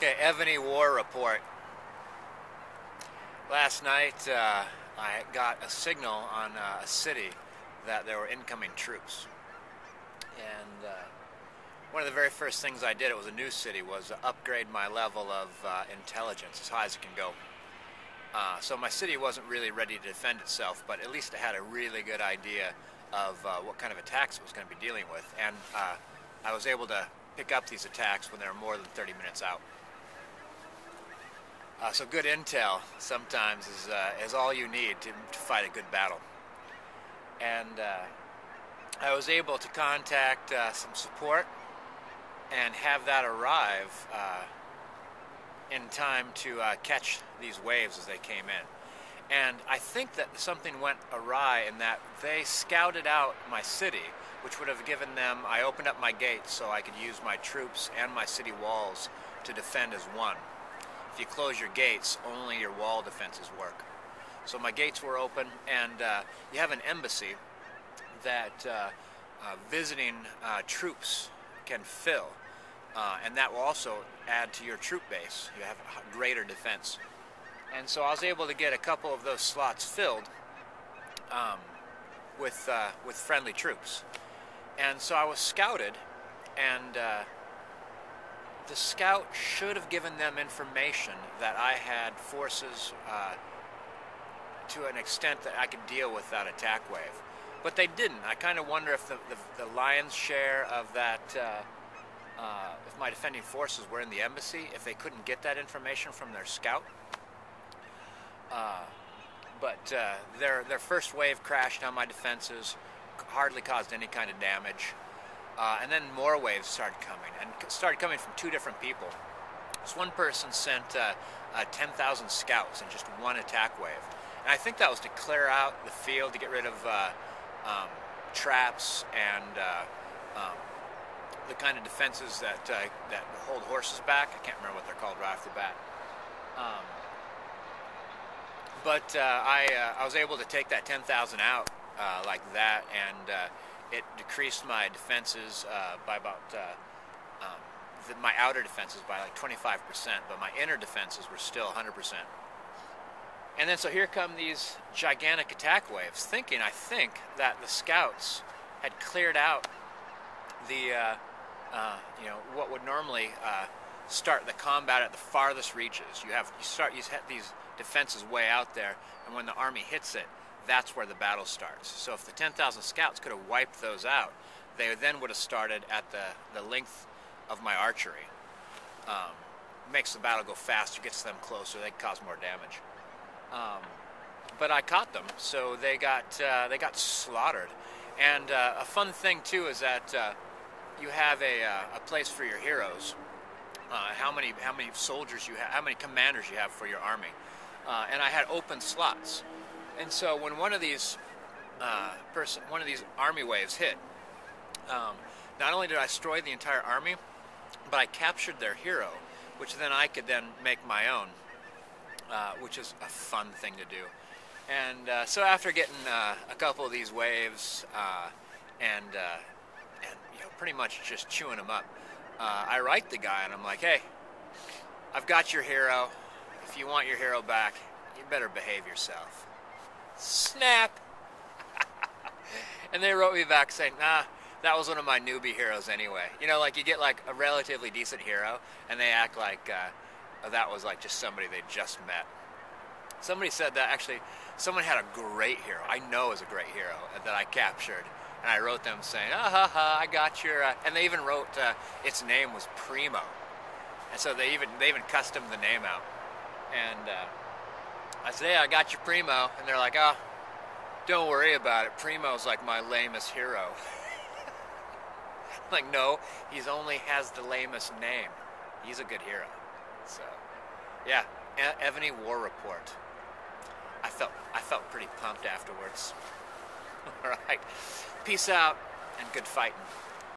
Okay, Evony War Report. Last night I got a signal on a city that there were incoming troops. And one of the very first things I did, it was a new city, was upgrade my level of intelligence as high as it can go. So my city wasn't really ready to defend itself, but at least it had a really good idea of what kind of attacks it was going to be dealing with. And I was able to pick up these attacks when they were more than 30 minutes out. So good intel sometimes is all you need to fight a good battle. And I was able to contact some support and have that arrive in time to catch these waves as they came in. And I think that something went awry in that they scouted out my city, which would have given them, I opened up my gates so I could use my troops and my city walls to defend as one. If you close your gates, only your wall defenses work. So my gates were open, and you have an embassy that visiting troops can fill, and that will also add to your troop base. You have a greater defense. And so I was able to get a couple of those slots filled with friendly troops. And so I was scouted, and the scout should have given them information that I had forces to an extent that I could deal with that attack wave. But they didn't. I kind of wonder if the lion's share of that, if my defending forces were in the embassy, if they couldn't get that information from their scout. But their first wave crashed on my defenses, hardly caused any kind of damage. And then more waves started coming, and started coming from two different people. This one person sent 10,000 scouts in just one attack wave. And I think that was to clear out the field, to get rid of traps and the kind of defenses that hold horses back. I can't remember what they're called right off the bat. But I was able to take that 10,000 out like that, and it decreased my defenses by about, my outer defenses by like 25%, but my inner defenses were still 100%. And then so here come these gigantic attack waves, thinking, I think, that the scouts had cleared out the, what would normally start the combat at the farthest reaches. You have these defenses way out there, and when the army hits it, that's where the battle starts. So if the 10,000 scouts could have wiped those out, they then would have started at the length of my archery. Makes the battle go faster, gets them closer, they cause more damage. But I caught them, so they got slaughtered. And a fun thing too is that you have a place for your heroes. How many soldiers you have, how many commanders you have for your army, and I had open slots. And so when one of these army waves hit, not only did I destroy the entire army, but I captured their hero, which then I could then make my own, which is a fun thing to do. And so after getting a couple of these waves and pretty much just chewing them up, I write the guy and I'm like, hey, I've got your hero. If you want your hero back, you better behave yourself. Snap! And they wrote me back saying, nah, that was one of my newbie heroes anyway. You know, like you get like a relatively decent hero, and they act like that was like just somebody they just met. Somebody said that actually, someone had a great hero, I know is a great hero, that I captured. And I wrote them saying, I got your, and they even wrote its name was Primo. And so they even customed the name out. And I said, hey, I got your Primo. And they're like, oh, don't worry about it. Primo's like my lamest hero. I'm like, no, he's only has the lamest name. He's a good hero. So, yeah, Evony War Report. I felt pretty pumped afterwards. All right. Peace out and good fighting.